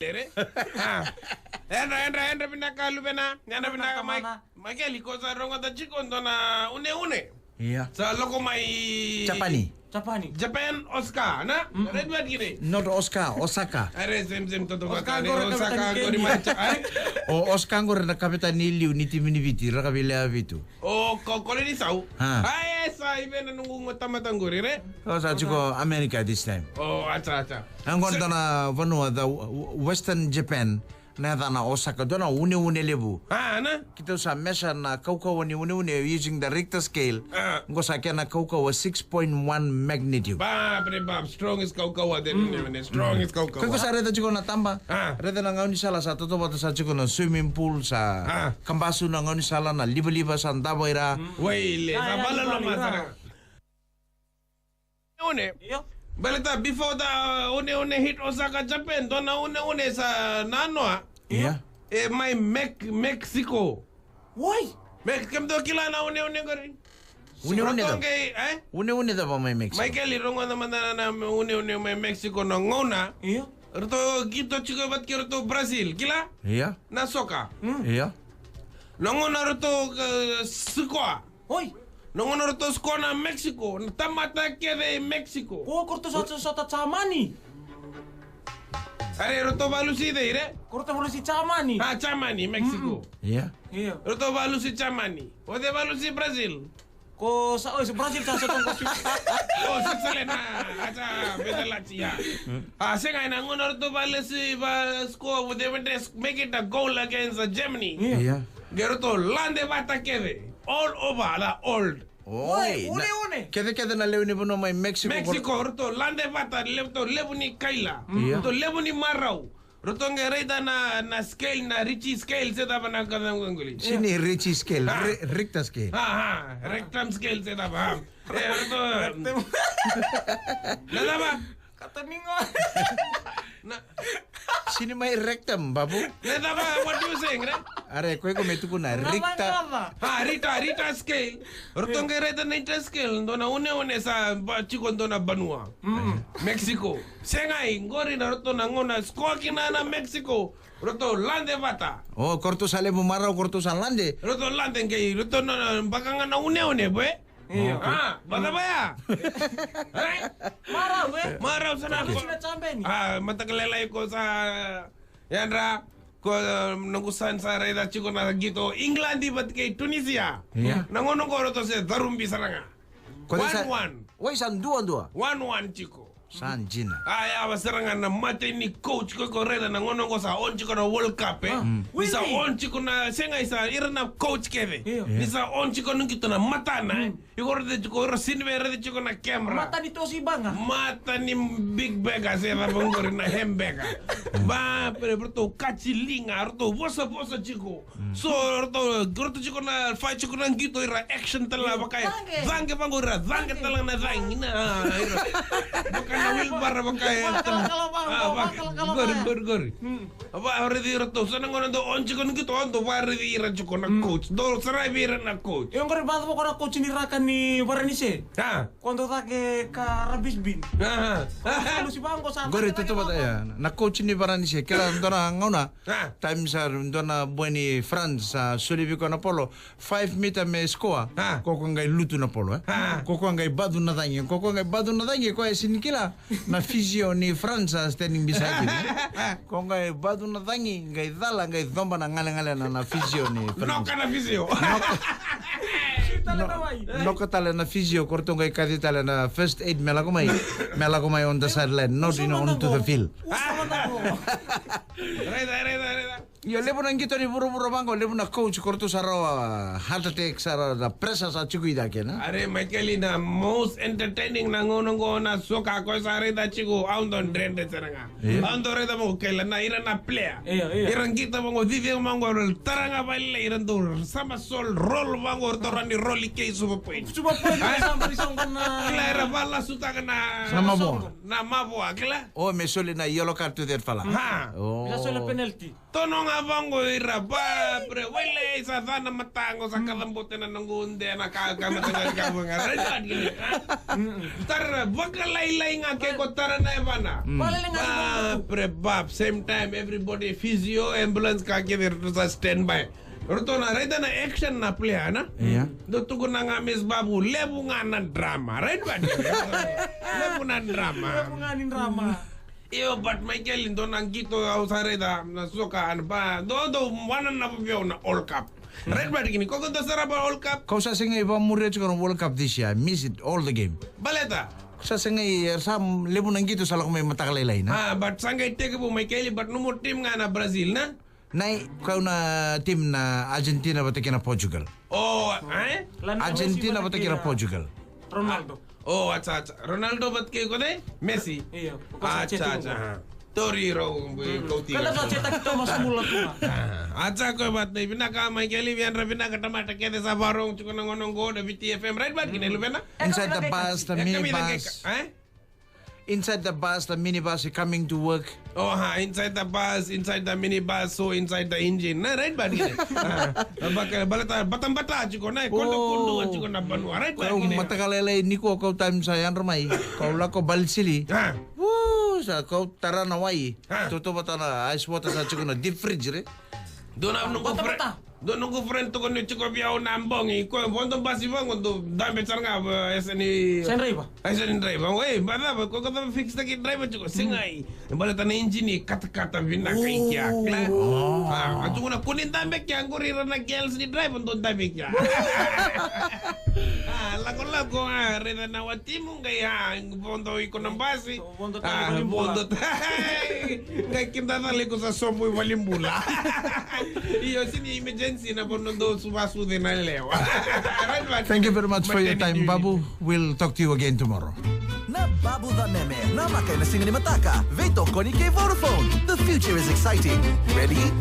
tere. Entra pinaka lubena. Nyana pinaka Michael cosa rongo da chico ndona une. Iya. Sa loko mai Japan Oscar na red word gini. Not Oscar, Osaka. Are sem toto Osaka gori macha. O Oscar ngor na kapitan ni liu ni timini viti rakabila vitu. O koloni sau. Ay sa iben nungu ngotama tangguri re. O sa chuko America this time. Oh acha. Angon na vanua the Western Japan. Na dana Osaka dona une lebu. Na? Kita sa measure na kaukawa ni une using the Richter scale. Ngo sa kaya na kaukawa 6.1 magnitude. Strong is kaukawa din strong is kaukawa. Kung sa reda chiko na tamba. Reda na ngauni sala sa toto bata sa chiko na swimming pool sa kambasu na ngauni sala na liba sa ndaboira. Waile, sa balalo masara. Une. Balita before the une hit Osaka Japan dona une sa nanoa. Yeah. My Mexico. Why? Kem do kila na une gori. Une da ba may Mexico. Michael rongo na na une may Mexico no ngona. Iya. Rto gito chiko bat kiro to Brazil kila. Iya. Na soka. Iya. Ngona rto sikoa. Hoy. Nongono rto skona Mexico. Tamata kede Mexico. Korto sa chamani. Are rto balusi de ire. Korto balusi chamani. Chamani Mexico. Iya. Iya. Rto balusi chamani. Ode balusi Brazil. Ko sa Brazil sa tong kosi. Sa salena. Acha bedalatia. Senga ina ngono rto balusi score with make it a goal against Germany. Iya. Geroto lande bata kede. All over la old. Oi. Une. Kede na leuni bono may Mexico. Mexico roto lande bata lebu ni kaila. Roto lebu ni marau. Roto ngereida na scale na Richie scale se daba na kadang nguli. Sini Richie scale, Richter scale. Rectum scale se daba. Roto. Nada ba? Katamingo. Sini may rectum babu. Nada ba? What do you saying, right? Are koy ko metu na Rita scale. Roto ngereida na Rita scale ndona une sa chiko ndona banua. Mexico. Sengai ngori na roto na ngona skoki na Mexico. Roto lande bata. Oh, korto sale bumara korto san lande. Roto lande ngai roto na bakanga na une boy. Iya. Bata baya. Marau sana ko. Matagalelay ko sa Yandra ko nangusan sa reda chiko na gito England bat kay Tunisia. Nangono ko roto se darumbi saranga. 1-1. Wai san 2-2. 1-1 chiko. San Gina. Aba saranga na mate ni coach ko reda nangono ko sa on chiko na World Cup Ni sa on chiko na senga isa irna coach keve. Ni sa on chiko nung kito na mata na. Igor de chiko sinwe reda chiko na camera. Mata ni to si banga. Mata ni big bega se va bongori na hembega. Ba pero kachilinga roto bosa chiko. So roto chiko na fight chiko na gito ira action tala bakay. Zange bangora, zange tala na zangina. Bakay na wilbar bakay. Gor. Aba already roto sana ngono do on chiko ngito on do already ira chiko na coach. Do saray bira na coach. Yung kare bato mo ko na coach ni Rakan ni Varanise. Cuando take ka Rabis Bin. Ano si Bangko sa. Gore toto bata ya. Na coach ni Varanise kila ndona ngauna. Time sa ndona bueni France sa Suliviko na polo 5 meter me score. Koko ngai lutu na polo Koko ngai badu na dangi ko sin kila na physio ni France standing beside him. Koko ngai badu na dangi ngai dala ngai domba na ngale na physio ni France. No kana physio. No katala na physio korto ngai kaditala na first aid melakomai on the sideline not onto the field. Reda. Yo levo nang gito ni buru bango levo na coach korto saro heart attack saro na pressure sa chikuida kena. Are Michael na most entertaining na ngono na soka ko sa reda chiku aundon drende saranga. Aundo reda mo kailan na ira na player. Irang kita mo vive mango taranga baile iran do sama sol roll mango to rani rolli ke suba point. Sama risong na. Clara bala suta kana. Na mabo akla. Oh me sole na yellow card to that fala. Bisa sole penalty. Tono nga Mabongo ira ba pre wele sa sana matango sa kalambutin na nungunde na kagamatang kabunga. Right gini. Tara bakalaylay nga kay ko tara na ibana. Pre bab same time everybody physio ambulance ka kivir sa standby. Roto na right na action na play na. Yeah. Dotu ko na nga Miss Babu lebu nga na drama. Right ba? Lebu na drama. Lebu nga ni drama. Iyo but Michael ito nang gito ako sa reda na suka ano ba? Do wanan na pabiyaw na All Cup. Right ba gini? Kung ito sarap ang All Cup? Kau sa singay iba murid ko ng World Cup this year. I miss it all the game. Baleta. Sa singay sa lebu nang gito sa may matakalaylay na. But sangay teke po Michael but numur team nga na Brazil na? Nay, kau na team na Argentina ba na Portugal? Oh, eh? Argentina ba na Portugal? Ronaldo. Oh, acha. Ronaldo ba't kayo ko na Messi? Iya. Acha. Toriro, kauti. Kalau kau cetak itu masuk mulut tuh. Acha ko ba't na pinaka Michael Vian pinaka tamata kaya sa barong chuko nang onong go na BTFM right ba't kinelo ba na? Inside the bus, the minibus. Inside the bus, the minibus is coming to work. Oh ha, inside the bus, inside the minibus, so inside the engine. Na right ba gini? Baka balata batang-bata chiko na kondo chiko na banwa right ba Kau gini? matakalalay ni ko kau time sa yan ramay. Kau la ko balsili. Woo, sa kau tara na wai. Toto bata na ice water sa chiko na deep fridge re. Doon ako nung friend. Doon nung friend to ko ni chiko biyaw nambong. Iko bondo basi bang kondo dami sar nga SNI. Senray ba? SNI driver. Wei, bada ba ko kata fix na ki driver chiko singay. Balata na engine kata binaka ikiakla. At ko na kunin dami kya ngurira na gels ni driver doon dami kya. Lago-lago reda na watimu gaya bondo iko ng basi. Bondo tayo Bondo kay kita tali ko sa somoy walimbula. Iyo sini emergency na bondo sumasu din na lewa. Thank you very much for your time, Babu. We'll talk to you again tomorrow. Na Babu the Meme, na makai na singa ni Mataka. Veto ko ni kay Vodafone. The future is exciting. Ready?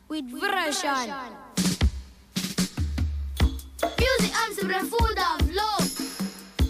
with version. Music I'm super full of love.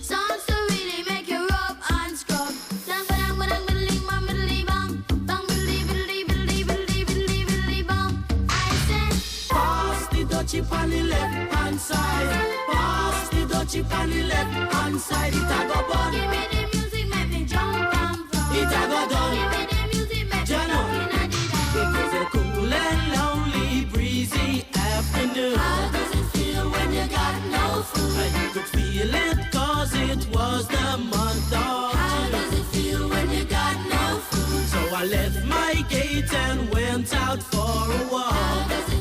Songs to really make you rub and scrub. Dang bang bang biddly bang biddly bang. Bang biddly biddly biddly biddly biddly biddly bang. I said, pass the dutchie on the left hand side. Pass the dutchie on the left hand side. It a go bun. give me the music, make me jump and from. It a go done. Give me the music, make me Jano. jump in the It was a cool and lonely, breezy afternoon. How does it feel when you got no food? I could feel it cause it was the month of How June. does it feel when you got no food? So I left my gate and went out for a How walk. does it